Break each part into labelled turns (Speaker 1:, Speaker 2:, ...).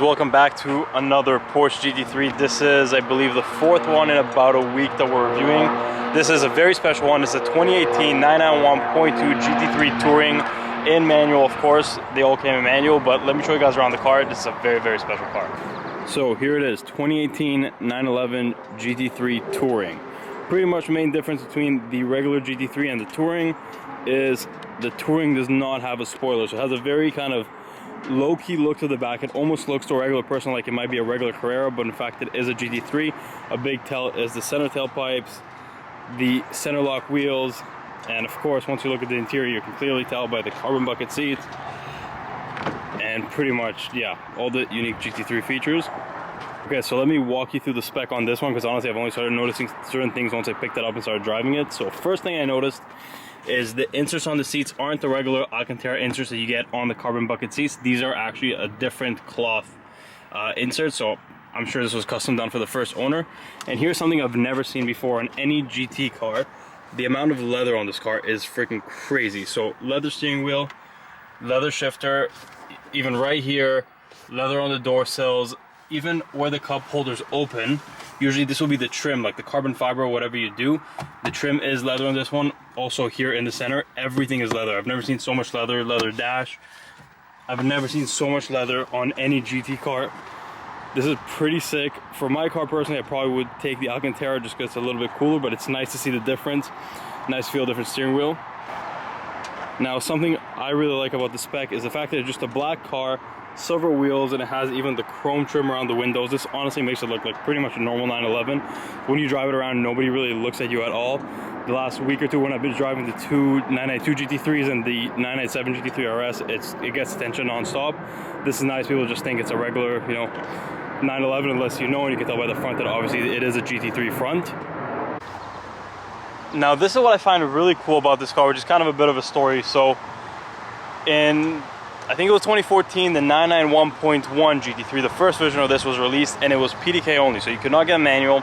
Speaker 1: Welcome back to another Porsche GT3. This is, I believe, the fourth one in about a week that we're reviewing. This is a very special one. It's a 2018 991.2 GT3 Touring in manual, of course. They all came in manual, but let me show you guys around the car. This is a very, very special car. So here it is, 2018 911 GT3 Touring. Pretty much the main difference between the regular GT3 and the Touring is the Touring does not have a spoiler. So it has a very kind of low-key look to the back. It almost looks to a regular person like it might be a regular Carrera, but in fact it is a GT3. A big tell is the center tailpipes, the center lock wheels, and of course once you look at the interior you can clearly tell by the carbon bucket seats and pretty much, yeah, all the unique GT3 features. Okay, so let me walk you through the spec on this one, because honestly I've only started noticing certain things once I picked it up and started driving it. So first thing I noticed is the inserts on the seats aren't the regular Alcantara inserts that you get on the carbon bucket seats. These are actually a different cloth insert, so I'm sure this was custom done for the first owner. And here's something I've never seen before on any GT car. The amount of leather on this car is freaking crazy. So leather steering wheel, leather shifter, even right here, leather on the door sills, even where the cup holders open. Usually this will be the trim, like the carbon fiber or whatever you do. The trim is leather on this one. Also here in the center, everything is leather. I've never seen so much leather. Leather dash. I've never seen so much leather on any GT car. This is pretty sick. For my car personally, I probably would take the Alcantara just because it's a little bit cooler, but it's nice to see the difference. Nice to feel a different steering wheel. Now something I really like about the spec is the fact that it's just a black car, silver wheels, and it has even the chrome trim around the windows. This honestly makes it look like pretty much a normal 911. When you drive it around, nobody really looks at you at all. The last week or two when I've been driving the two 992 GT3s and the 997 GT3 RS, it gets attention non-stop. This is nice. People just think it's a regular, 911 unless you know, and you can tell by the front that obviously it is a GT3 front. Now this is what I find really cool about this car, which is kind of a bit of a story. So I think it was 2014, the 991.1 GT3, the first version of this was released, and it was PDK only, so you could not get a manual,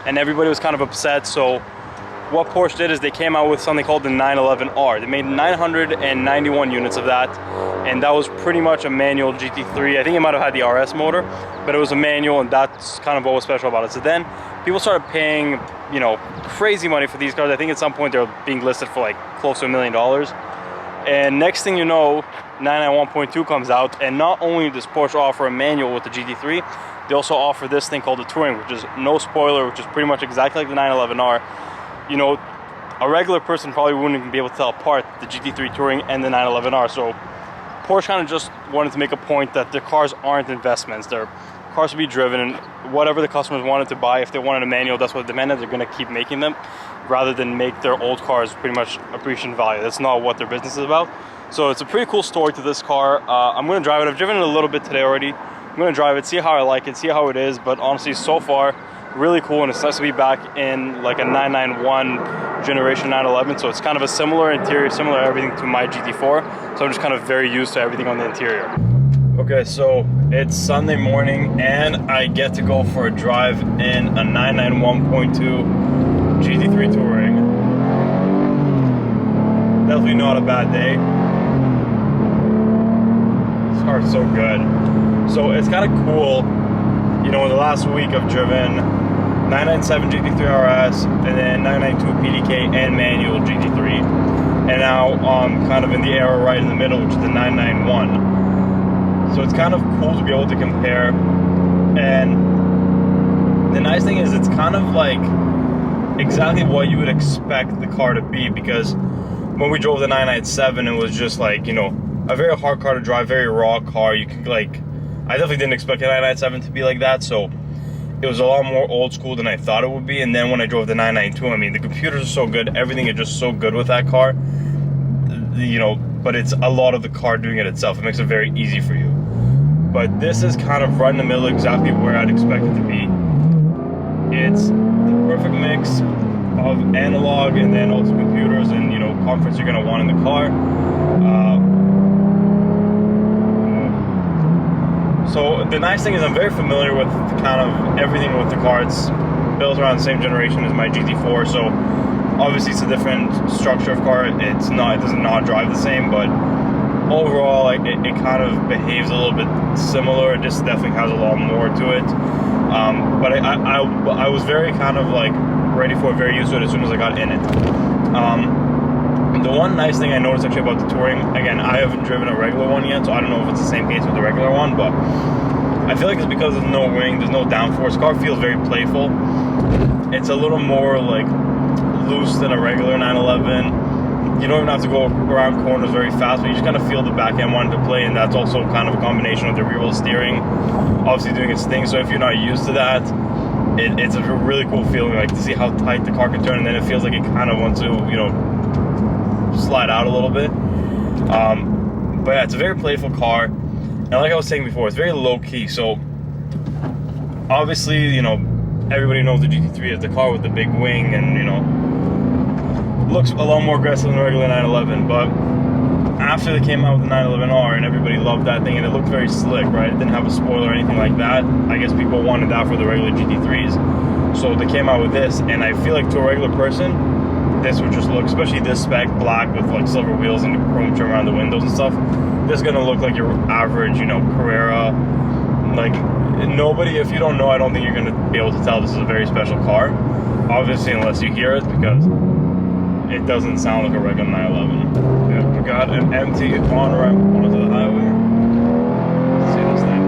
Speaker 1: and everybody was kind of upset. So what Porsche did is they came out with something called the 911R. They made 991 units of that, and that was pretty much a manual GT3. I think it might have had the RS motor, but it was a manual, and that's kind of what was special about it. So then people started paying, crazy money for these cars. I think at some point they were being listed for like close to $1 million. And next thing you know, 991.2 comes out, and not only does Porsche offer a manual with the GT3, they also offer this thing called the Touring, which is no spoiler, which is pretty much exactly like the 911R. A regular person probably wouldn't even be able to tell apart the GT3 Touring and the 911R. So Porsche kind of just wanted to make a point that their cars aren't investments. They're cars to be driven, and whatever the customers wanted to buy, if they wanted a manual, that's what they demanded. They're going to keep making them, rather than make their old cars pretty much appreciation value. That's not what their business is about. So it's a pretty cool story to this car. I'm going to drive it. I've driven it a little bit today already. I'm going to drive it, see how I like it, see how it is. But honestly, so far, really cool, and it's nice to be back in like a 991 generation 911. So it's kind of a similar interior, similar everything to my GT4. So I'm just kind of very used to everything on the interior. Okay, so it's Sunday morning, and I get to go for a drive in a 991.2 GT3 Touring. Definitely not a bad day. This car's so good. So it's kind of cool, in the last week I've driven 997 GT3 RS and then 992 PDK and manual GT3, and now I'm kind of in the era right in the middle, which is the 991. So it's kind of cool to be able to compare. And the nice thing is it's kind of like exactly what you would expect the car to be, because when we drove the 997, it was just like, a very hard car to drive, very raw car. You could I definitely didn't expect a 997 to be like that, so it was a lot more old school than I thought it would be. And then when I drove the 992, I mean, the computers are so good, everything is just so good with that car, but it's a lot of the car doing it itself. It makes it very easy for you. But this is kind of right in the middle, exactly where I'd expect it to be. It's the perfect mix of analog and then also computers and comforts you're going to want in the car. So the nice thing is I'm very familiar with kind of everything with the car. It's built around the same generation as my GT4, so obviously it's a different structure of car. It does not drive the same, but overall, like it kind of behaves a little bit similar. It just definitely has a lot more to it. But I was very kind of like ready for it, very used to it as soon as I got in it. The one nice thing I noticed actually about the Touring, again, I haven't driven a regular one yet, so I don't know if it's the same case with the regular one, but I feel like it's because there's no wing, there's no downforce. The car feels very playful. It's a little more like loose than a regular 911. You don't even have to go around corners very fast, but you just kind of feel the back end wanting to play, and that's also kind of a combination with the rear wheel steering, obviously doing its thing. So if you're not used to that, it's a really cool feeling, like to see how tight the car can turn, and then it feels like it kind of wants to, you know, slide out a little bit. But yeah, it's a very playful car, and like I was saying before, it's very low key. So obviously, you know, everybody knows the GT3 is the car with the big wing, and you know, looks a lot more aggressive than the regular 911. But after they came out with the 911R, and everybody loved that thing, and it looked very slick, right? It didn't have a spoiler or anything like that. I guess people wanted that for the regular GT3s, so they came out with this, and I feel like to a regular person, this would just look, especially this spec, black with like silver wheels and chrome trim around the windows and stuff, this is gonna look like your average, you know, Carrera. Like, nobody, if you don't know, I don't think you're gonna be able to tell this is a very special car, obviously, unless you hear it, because it doesn't sound like a regular 911. Yeah, we got an empty on-ramp onto the highway. Let's see this thing.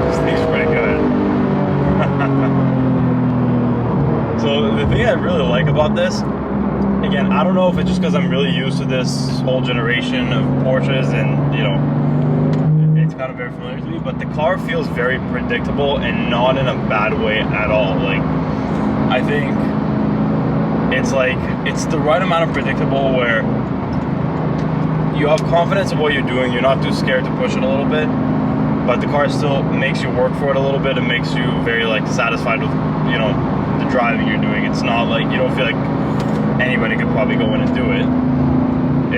Speaker 1: This thing's pretty good. So the thing I really like about this, again, I don't know if it's just because I'm really used to this whole generation of Porsches, and you know, it's kind of very familiar to me, but the car feels very predictable, and not in a bad way at all. Like, I think it's the right amount of predictable where you have confidence in what you're doing, you're not too scared to push it a little bit, but the car still makes you work for it a little bit. It makes you very like satisfied with, you know, the driving you're doing. It's not like, you don't feel like anybody could probably go in and do it.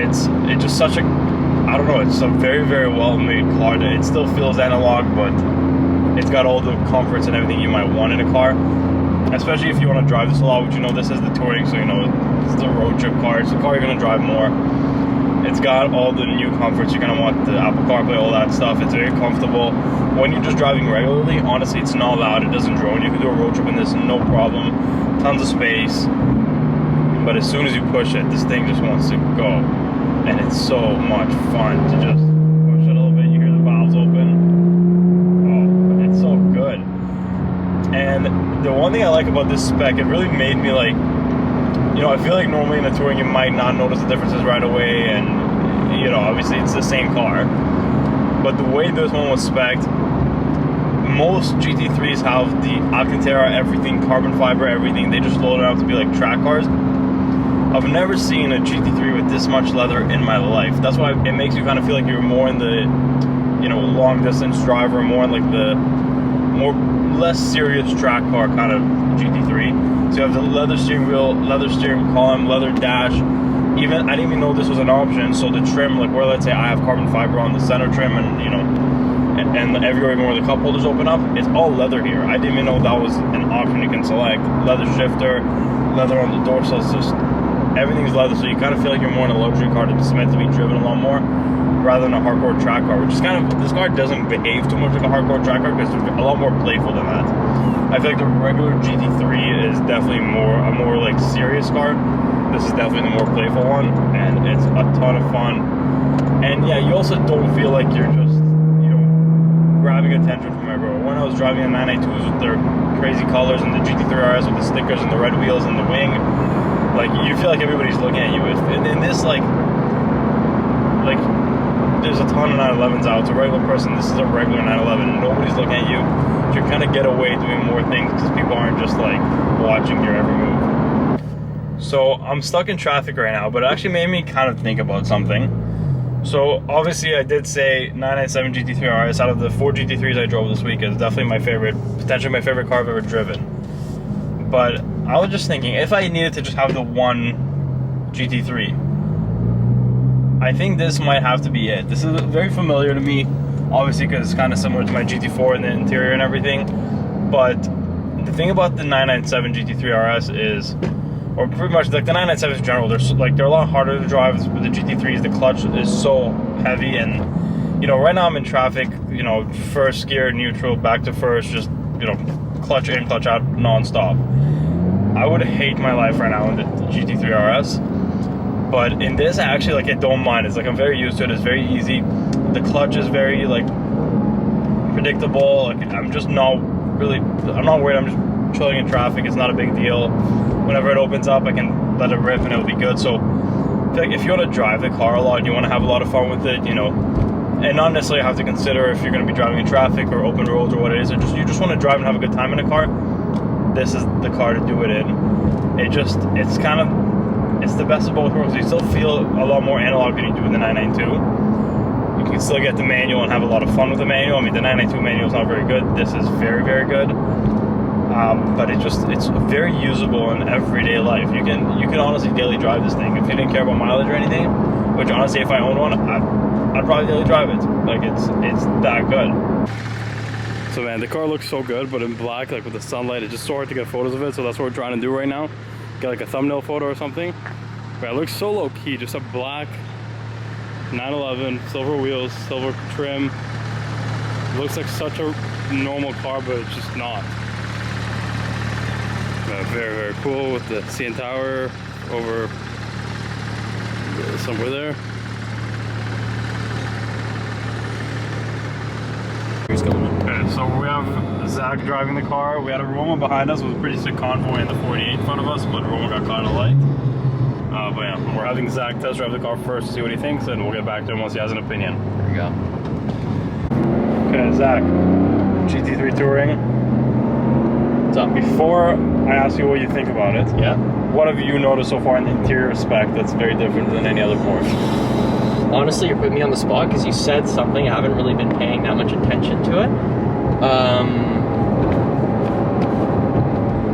Speaker 1: It's just such a, I don't know, it's a very, very well-made car. It still feels analog, but it's got all the comforts and everything you might want in a car, especially if you want to drive this a lot, which, you know, this is the Touring, so you know, it's the road trip car. It's the car you're going to drive more. It's got all the new comforts. You're going to want the Apple CarPlay, all that stuff. It's very comfortable. When you're just driving regularly, honestly, it's not loud. It doesn't drone. You can do a road trip in this, no problem. Tons of space. But as soon as you push it, this thing just wants to go. And it's so much fun to just push it a little bit. You hear the valves open. Oh, it's so good. And the one thing I like about this spec, it really made me like, you know, I feel like normally in a Touring you might not notice the differences right away, and you know, obviously it's the same car. But the way this one was spec'd, most GT3s have the Alcantara, everything, carbon fiber, everything. They just load it out to be like track cars. I've never seen a GT3 with this much leather in my life. That's why it makes you kind of feel like you're more in the, you know, long distance driver, more in like the less serious track car kind of GT3. So you have the leather steering wheel, leather steering column, leather dash. Even, I didn't even know this was an option. So the trim, like where, let's say I have carbon fiber on the center trim, and you know, and everywhere, even where the cup holders open up, it's all leather here. I didn't even know that was an option you can select. Leather shifter, leather on the door, so it's just, everything's leather, so you kind of feel like you're more in a luxury car that's meant to be driven a lot more, rather than a hardcore track car, which is kind of, this car doesn't behave too much like a hardcore track car, because it's a lot more playful than that. I feel like the regular GT3 is definitely a more like serious car. This is definitely the more playful one, and it's a ton of fun. And yeah, you also don't feel like you're just, you know, grabbing attention from everywhere. When I was driving the 992s with their crazy colors, and the GT3 RS with the stickers and the red wheels and the wing, like, you feel like everybody's looking at you. And in this, like there's a ton of 911s out. It's a regular person. This is a regular 911. Nobody's looking at you. You can kind of get away doing more things because people aren't just like watching your every move. So I'm stuck in traffic right now, but it actually made me kind of think about something. So obviously I did say 997 GT3 RS out of the 4 GT3s I drove this week is definitely my favorite, potentially my favorite car I've ever driven. But I was just thinking, if I needed to just have the one GT3, I think this might have to be it. This is very familiar to me, obviously, because it's kind of similar to my GT4 in the interior and everything. But the thing about the 997 GT3 RS is or pretty much like the 997s in general, they're a lot harder to drive. With the GT3s, the clutch is so heavy, and you know, right now I'm in traffic, you know, first gear, neutral, back to first, just, you know, clutch in, clutch out, non-stop. I would hate my life right now in the GT3 RS, but in this, actually, like, I don't mind. It's like I'm very used to it. It's very easy. The clutch is very, like, predictable. Like, I'm not worried. I'm just chilling in traffic. It's not a big deal. Whenever it opens up, I can let it rip and it'll be good. So, I feel like if you want to drive the car a lot and you want to have a lot of fun with it, you know, and not necessarily have to consider if you're going to be driving in traffic or open roads or what it is, or you just want to drive and have a good time in a car, this is the car to do it in. It's the best of both worlds. You still feel a lot more analog than you do with the 992. You can still get the manual and have a lot of fun with the manual. I mean, the 992 manual is not very good. This is very, very good. But it's very usable in everyday life. You can honestly daily drive this thing. If you didn't care about mileage or anything, which honestly, if I owned one, I'd probably daily drive it. Like, it's that good. So man, the car looks so good, but in black, like with the sunlight, it's just so hard to get photos of it. So that's what we're trying to do right now. Get like a thumbnail photo or something. But it looks so low key, just a black 911, silver wheels, silver trim. It looks like such a normal car, but it's just not. Very, very cool with the CN Tower over somewhere there. Okay, so we have Zach driving the car. We had a Roma behind us with a pretty sick Convoy in the 48 in front of us, but Roma got caught in a light. But yeah, we're having Zach test drive the car first to see what he thinks, and we'll get back to him once he has an opinion.
Speaker 2: There you go.
Speaker 1: Okay, Zach, GT3 Touring.
Speaker 2: What's up?
Speaker 1: Before I ask you what you think about it,
Speaker 2: yeah,
Speaker 1: what have you noticed so far in the interior spec that's very different than any other Porsche?
Speaker 2: Honestly, you're putting me on the spot because you said something. I haven't really been paying that much attention to it.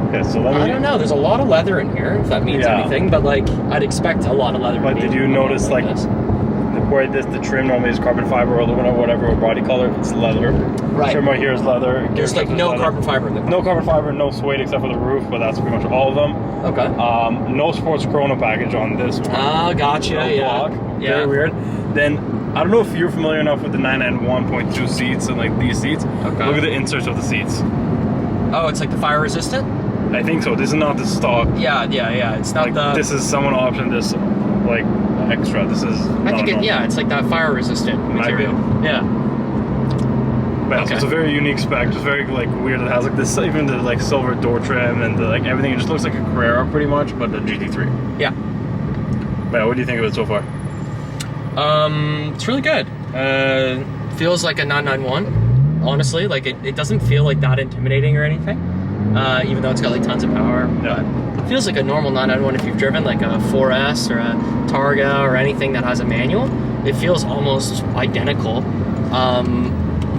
Speaker 1: Okay, so
Speaker 2: I don't know. There's a lot of leather in here, if that means anything. But like, I'd expect a lot of leather.
Speaker 1: But did you notice like where the trim normally is carbon fiber or aluminum or whatever, or body color? It's leather.
Speaker 2: Right.
Speaker 1: Trim right here is leather.
Speaker 2: There's like no carbon fiber in there.
Speaker 1: No carbon fiber, no suede except for the roof, but that's pretty much all of them.
Speaker 2: Okay.
Speaker 1: No sports chrono package on this one.
Speaker 2: Oh, gotcha.
Speaker 1: No block. Very weird. Then I don't know if you're familiar enough with the 991.2 seats and like these seats.
Speaker 2: Okay.
Speaker 1: Look at the inserts of the seats.
Speaker 2: Oh, it's like the fire resistant?
Speaker 1: I think so. This is not the stock.
Speaker 2: Yeah. It's not
Speaker 1: like, this is someone optioned this like extra. This is.
Speaker 2: I think it's like that fire resistant material. Yeah.
Speaker 1: But so it's a very unique spec, just very like weird. It has like this, even the like silver door trim and the, like everything. It just looks like a Carrera pretty much, but the GT3.
Speaker 2: Yeah.
Speaker 1: But what do you think of it so far?
Speaker 2: It's really good. Feels like a 991. Honestly, like it doesn't feel like that intimidating or anything. Even though it's got like tons of power.
Speaker 1: Yeah.
Speaker 2: But it feels like a normal 991 if you've driven like a 4S or a Targa or anything that has a manual. It feels almost identical.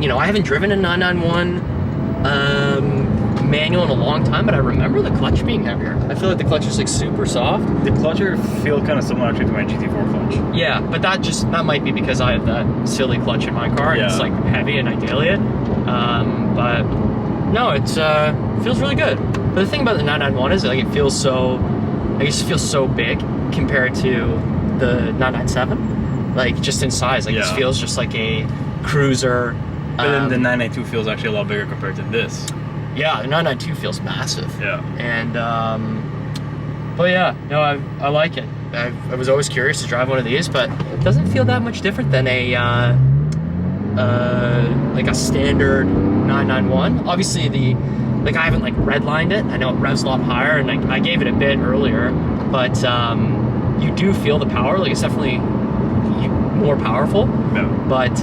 Speaker 2: You know, I haven't driven a 991 manual in a long time, but I remember the clutch being heavier. I feel like the clutch is like super soft.
Speaker 1: The clutcher feels kind of similar actually to my GT4 clutch.
Speaker 2: Yeah, but that might be because I have that silly clutch in my car and it's like heavy and I daily it. But no, it feels really good. But the thing about the 991 is like it feels so big compared to the 997. Like just in size, like this feels just like a cruiser.
Speaker 1: But then the 992 feels actually a lot bigger compared to this.
Speaker 2: Yeah, the 992 feels massive.
Speaker 1: Yeah.
Speaker 2: And but yeah, no, I like it. I was always curious to drive one of these, but it doesn't feel that much different than a like a standard 991. Obviously I haven't like redlined it. I know it revs a lot higher, and I gave it a bit earlier, but you do feel the power. Like it's definitely more powerful.
Speaker 1: Yeah.
Speaker 2: But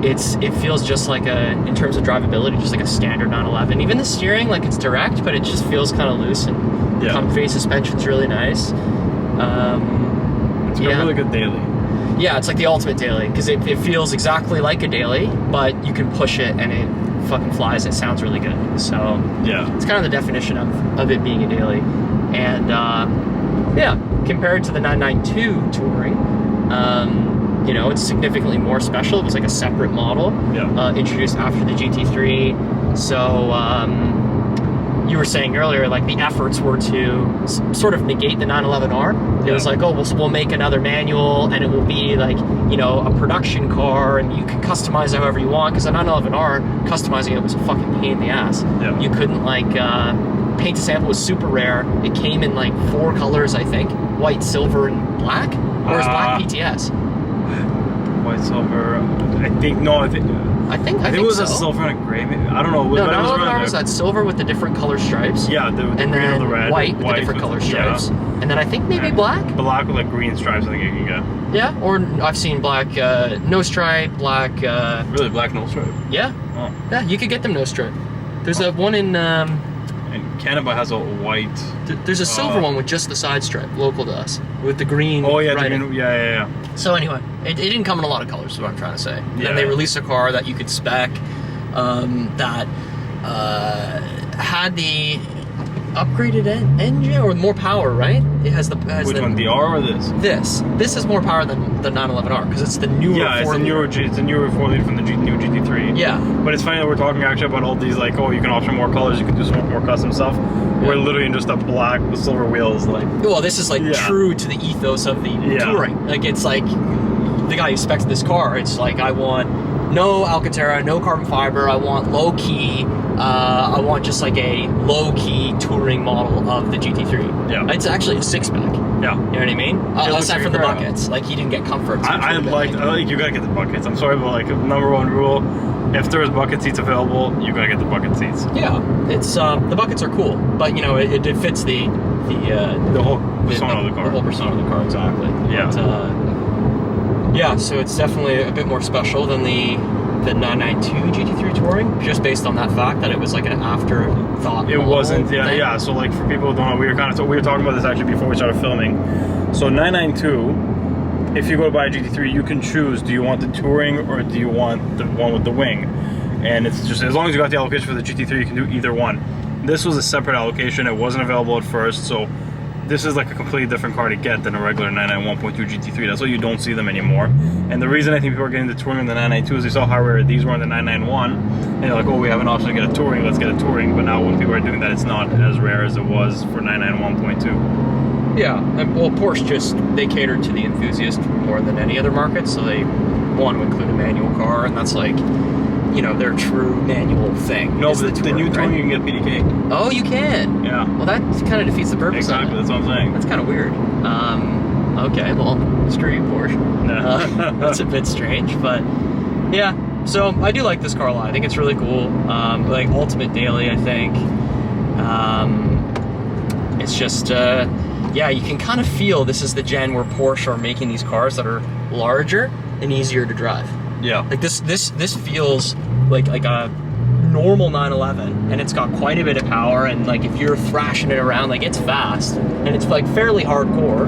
Speaker 2: it feels just like in terms of drivability, just like a standard 911. Even the steering, like it's direct, but it just feels kind of loose, and the comfy suspension's really nice.
Speaker 1: It's a really good daily.
Speaker 2: Yeah, it's like the ultimate daily, because it feels exactly like a daily, but you can push it and it fucking flies. It sounds really good. So yeah, it's kind of the definition of it being a daily. And yeah, compared to the 992 Touring, you know, it's significantly more special. It was like a separate model introduced after the GT3. So you were saying earlier, like the efforts were to sort of negate the 911R. It was like, oh, we'll make another manual, and it will be like, you know, a production car, and you can customize it however you want. Because the 911R, customizing it was a fucking pain in the ass. Yeah. You couldn't like paint to sample was super rare. It came in like 4 colors, I think: white, silver, and black. Or is black PTS?
Speaker 1: White, silver. I think no. I think it was
Speaker 2: so.
Speaker 1: A silver and a gray. Maybe. I don't know.
Speaker 2: No, 911R was that silver with the different color stripes.
Speaker 1: Yeah, the
Speaker 2: and
Speaker 1: green
Speaker 2: then
Speaker 1: or the red.
Speaker 2: White with the different color stripes. Yeah. And then I think maybe black.
Speaker 1: Black with like green stripes. I think you can get.
Speaker 2: Yeah, or I've seen black, no stripe, black.
Speaker 1: Really, black no stripe.
Speaker 2: Yeah. Oh. Yeah, you could get them no stripe. There's a one in.
Speaker 1: And Canada has a white.
Speaker 2: There's a silver one with just the side stripe, local to us, with the green.
Speaker 1: Oh yeah,
Speaker 2: writing.
Speaker 1: yeah.
Speaker 2: So anyway, it didn't come in a lot of colors, is what I'm trying to say. And then they released a car that you could spec that had the upgraded engine or more power, right? It has the
Speaker 1: which one, the R or this?
Speaker 2: This has more power than the 911R because it's the newer.
Speaker 1: Yeah, it's a newer 4-liter from the new GT3.
Speaker 2: Yeah,
Speaker 1: but it's funny that we're talking actually about all these like, oh, you can option more colors, you can do some more custom stuff. Yeah. We're literally in just a black with silver wheels, like.
Speaker 2: Well, this is like true to the ethos of the touring. Like it's like the guy who specs this car. It's like I want no Alcantara, no carbon fiber. I want Lowkey. I want just like a Lowkey touring model of the GT3. Yeah. It's actually a 6-pack. Yeah. You know what I mean? Aside from the buckets. Like, he didn't get comfort.
Speaker 1: I like, you gotta get the buckets. I'm sorry, but like, #1 rule, if there's bucket seats available, you gotta get the bucket seats.
Speaker 2: Yeah. It's, the buckets are cool, but you know, it fits the
Speaker 1: whole persona of the car.
Speaker 2: The whole persona of the car, exactly.
Speaker 1: Yeah.
Speaker 2: But, yeah, so it's definitely a bit more special than the 992 GT3 Touring, just based on that fact that it was like an afterthought.
Speaker 1: It wasn't, yeah. So like for people who don't know, we were talking about this actually before we started filming. So 992, if you go to buy a GT3, you can choose: do you want the Touring or do you want the one with the wing? And it's just as long as you got the allocation for the GT3, you can do either one. This was a separate allocation; it wasn't available at first, so. This is like a completely different car to get than a regular 991.2 GT3. That's why you don't see them anymore. And the reason I think people are getting the Touring on the 992 is they saw how rare these were on the 991. And they're like, oh, we have an option to get a Touring, let's get a Touring. But now when people are doing that, it's not as rare as it was for 991.2.
Speaker 2: Yeah, and, well, Porsche they catered to the enthusiast more than any other market. So they want to include a manual car, and that's like, you know, their true manual thing.
Speaker 1: No, but the new Touring, you can get PDK.
Speaker 2: Oh, you can?
Speaker 1: Yeah.
Speaker 2: Well, that kind of defeats the purpose of it.
Speaker 1: Exactly, that's what I'm saying.
Speaker 2: That's kind of weird. Okay, well, screw you, Porsche. That's a bit strange, but yeah. So I do like this car a lot. I think it's really cool. Like Ultimate Daily, I think. It's just, yeah, you can kind of feel this is the gen where Porsche are making these cars that are larger and easier to drive.
Speaker 1: Yeah.
Speaker 2: Like this feels like a normal 911, and it's got quite a bit of power, and like if you're thrashing it around, like it's fast and it's like fairly hardcore,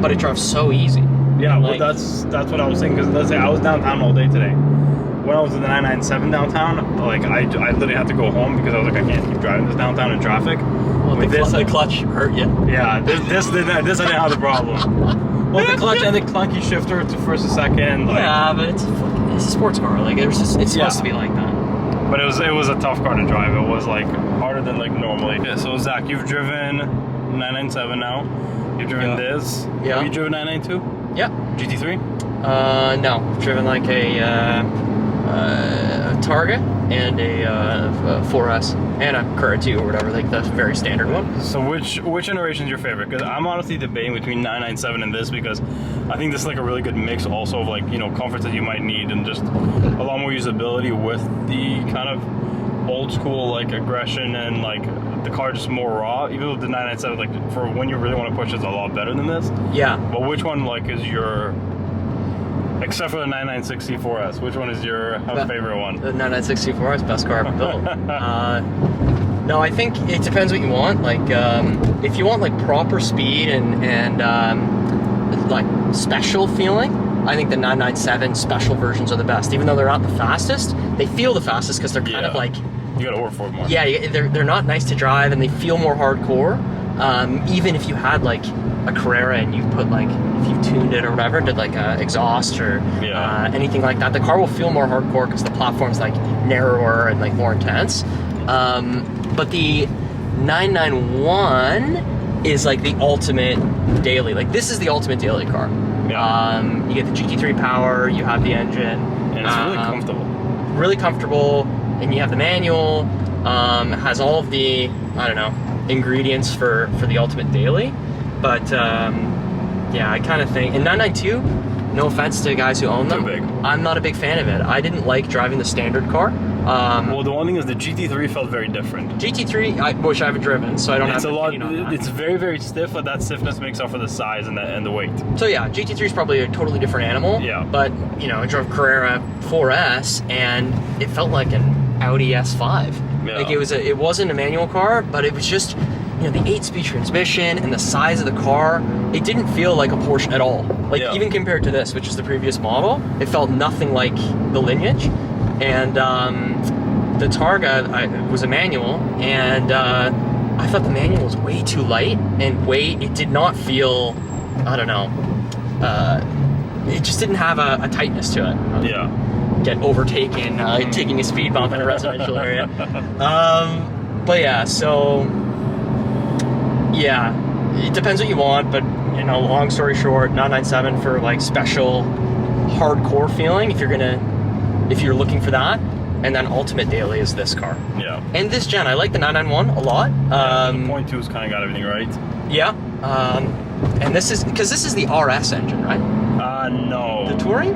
Speaker 2: but it drives so easy.
Speaker 1: Yeah, well, that's what I was thinking, because let's say I was downtown all day today. When I was in the 997 downtown, like I literally had to go home because I was like, I can't keep driving this downtown in traffic.
Speaker 2: Well, the clutch hurt you.
Speaker 1: Yeah, this I didn't have the problem. Well, the clutch and the clunky shifter to first and second. Like,
Speaker 2: yeah, but it's a sports car. Like it's supposed to be like that.
Speaker 1: But it was a tough car to drive. It was like harder than like normally. Yeah, so Zach, you've driven 997 now. You've driven this.
Speaker 2: Yeah.
Speaker 1: Have you driven 992?
Speaker 2: Yeah.
Speaker 1: GT3?
Speaker 2: No. I've driven like a Targa and a 4S and a Cura 2 or whatever, like the very standard one.
Speaker 1: So which generation is your favorite? Because I'm honestly debating between 997 and this, because I think this is like a really good mix also of like, you know, comforts that you might need and just a lot more usability with the kind of old school like aggression, and like the car just more raw. Even though the 997, like for when you really want to push, it's a lot better than this.
Speaker 2: Yeah.
Speaker 1: But which one like is your, except for the 996 C4S, which one is your favorite one?
Speaker 2: The 996 C4S, best car ever built. No, I think it depends what you want. Like, if you want like proper speed and like special feeling, I think the 997 special versions are the best. Even though they're not the fastest, they feel the fastest because they're kind of like,
Speaker 1: you gotta work for it more.
Speaker 2: Yeah, they're not nice to drive and they feel more hardcore. Even if you had like a Carrera and you put like, if you tuned it or whatever, did like a exhaust or anything like that, the car will feel more hardcore because the platform's like narrower and like more intense. But the 991 is like the ultimate daily. Like this is the ultimate daily car.
Speaker 1: Yeah.
Speaker 2: You get the GT3 power, you have the engine.
Speaker 1: And it's really comfortable.
Speaker 2: Really comfortable, and you have the manual. Has all of the, I don't know, ingredients for the ultimate daily. But yeah, I kind of think, in 992, no offense to guys who own them,
Speaker 1: Too big.
Speaker 2: I'm not a big fan of it. I didn't like driving the standard car.
Speaker 1: Well, the one thing is the GT3 felt very different.
Speaker 2: GT3, which I haven't driven, so I don't have
Speaker 1: It's a lot.
Speaker 2: opinion on that.
Speaker 1: It's very, very stiff, but that stiffness makes up for the size and the weight.
Speaker 2: So yeah, GT3 is probably a totally different animal.
Speaker 1: Yeah.
Speaker 2: But you know, I drove Carrera 4S, and it felt like an Audi S5.
Speaker 1: Yeah.
Speaker 2: Like it wasn't a manual car, but it was just, you know, the 8-speed transmission and the size of the car. It didn't feel like a Porsche at all. Like even compared to this, which is the previous model, it felt nothing like the Lineage. And the Targa was a manual, and I thought the manual was way too light and it did not feel, I don't know, it just didn't have a tightness to it.
Speaker 1: Yeah.
Speaker 2: Get overtaken, taking a speed bump in a residential area. But yeah, so yeah, it depends what you want, but you know, long story short, 997 for like special hardcore feeling if you're looking for that. And then ultimate daily is this car.
Speaker 1: Yeah.
Speaker 2: And this gen, I like the 991 a lot.
Speaker 1: The 0.2's kind of got everything right.
Speaker 2: Yeah. And this is, because this is the RS engine, right?
Speaker 1: No.
Speaker 2: The Touring?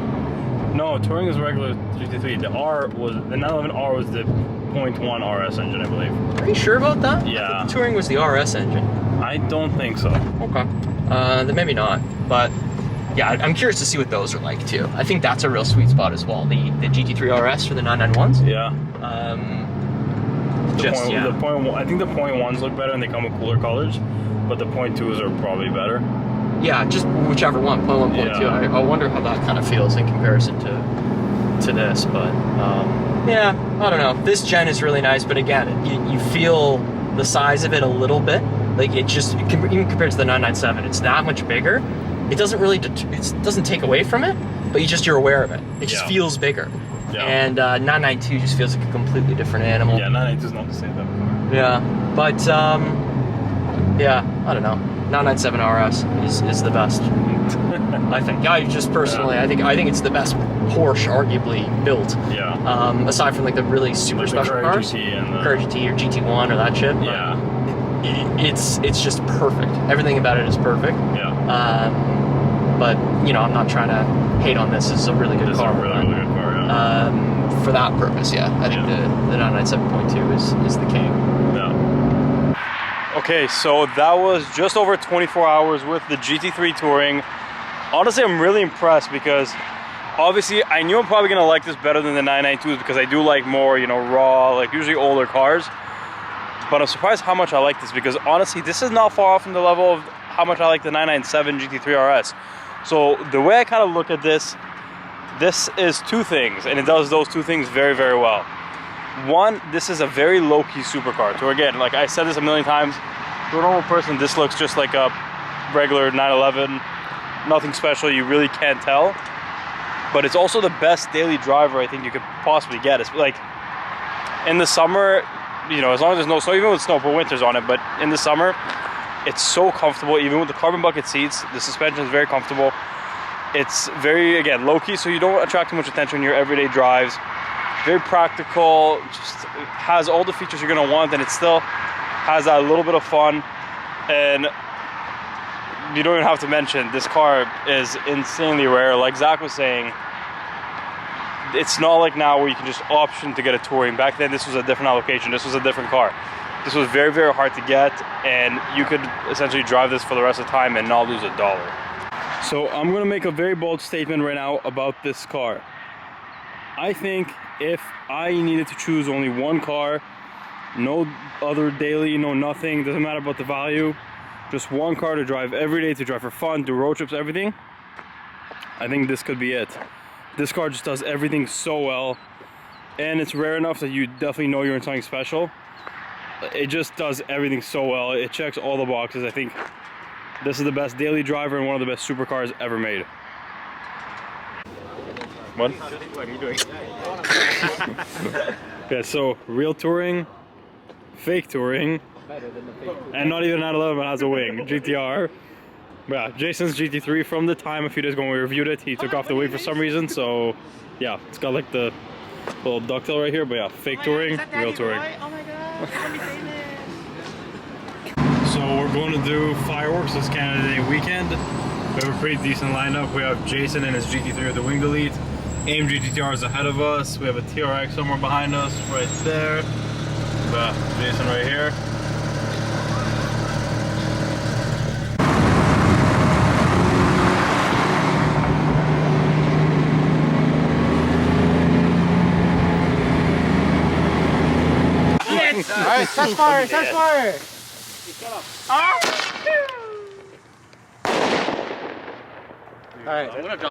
Speaker 1: No, Touring is regular GT3. The 911R was the 0.1 RS engine, I believe.
Speaker 2: Are you sure about that?
Speaker 1: Yeah.
Speaker 2: I thought the Touring was the RS engine.
Speaker 1: I don't think so.
Speaker 2: Okay. Then maybe not. But yeah, I'm curious to see what those are like too. I think that's a real sweet spot as well. The GT3 RS for the 991s.
Speaker 1: Yeah. I think the 0.1s look better and they come with cooler colors, but the 0.2s are probably better.
Speaker 2: Yeah, just whichever one, 0.1, 0.2.
Speaker 1: Yeah.
Speaker 2: I wonder how that kind of feels in comparison to this, but yeah, I don't know. This gen is really nice, but again, you feel the size of it a little bit. Like it just, even compared to the 997, it's that much bigger. It doesn't really, it doesn't take away from it, but you're aware of it. It just feels bigger.
Speaker 1: Yeah.
Speaker 2: And 992 just feels like a completely different animal.
Speaker 1: Yeah, 992 is not the same type of car.
Speaker 2: Yeah, but yeah, I don't know. 997 RS is the best. I think. I just personally, I think it's the best Porsche arguably built.
Speaker 1: Yeah.
Speaker 2: Aside from like the really super
Speaker 1: Like
Speaker 2: special cars, Carrera GT or GT1 or that shit.
Speaker 1: Yeah.
Speaker 2: It's just perfect. Everything about it is perfect.
Speaker 1: Yeah.
Speaker 2: But you know, I'm not trying to hate on this. This is a really good car.
Speaker 1: It's a really good car. Yeah.
Speaker 2: For that purpose, yeah, I think the 997.2 is the king.
Speaker 1: Yeah. Okay, so that was just over 24 hours with the GT3 Touring. Honestly, I'm really impressed because obviously I knew I'm probably gonna like this better than the 992s because I do like more, you know, raw, like usually older cars. But I'm surprised how much I like this because honestly, this is not far off from the level of how much I like the 997 GT3 RS. So the way I kind of look at this is two things, and it does those two things very, very well. One, this is a very low-key supercar. So again, like I said this a million times, to a normal person, this looks just like a regular 911, nothing special, you really can't tell. But it's also the best daily driver I think you could possibly get. It's like, in the summer, you know, as long as there's no snow, even with snow, put winters on it, but in the summer, it's so comfortable, even with the carbon bucket seats, the suspension is very comfortable. It's very, again, low-key, so you don't attract too much attention in your everyday drives. Very practical, just has all the features you're gonna want, and it still has that little bit of fun. And you don't even have to mention, this car is insanely rare. Like Zach was saying, it's not like now where you can just option to get a Touring. Back then, this was a different allocation. This was a different car. This was very, very hard to get, and you could essentially drive this for the rest of the time and not lose a dollar. So I'm gonna make a very bold statement right now about this car. I think if I needed to choose only one car, no other daily, no nothing, doesn't matter about the value, just one car to drive every day, to drive for fun, do road trips, everything, I think this could be it. This car just does everything so well, and it's rare enough that you definitely know you're in something special. It just does everything so well. It checks all the boxes. I think this is the best daily driver and one of the best supercars ever made. What? What are you doing? Okay, so real Touring, fake touring, and not even 911 has a wing, GTR. But yeah, Jason's GT3 from the time a few days ago when we reviewed it, he took off the wing for some reason, so yeah, it's got like the little ducktail right here, but yeah, fake touring, real touring.
Speaker 2: Oh my god, it's gonna be famous.
Speaker 1: So we're going to do fireworks this Canada Day weekend. We have a pretty decent lineup. We have Jason and his GT3 with the wing delete. AMG GTR is ahead of us. We have a TRX somewhere behind us, right there. Jason right here.
Speaker 2: Alright, touch fire, touch fire! Alright.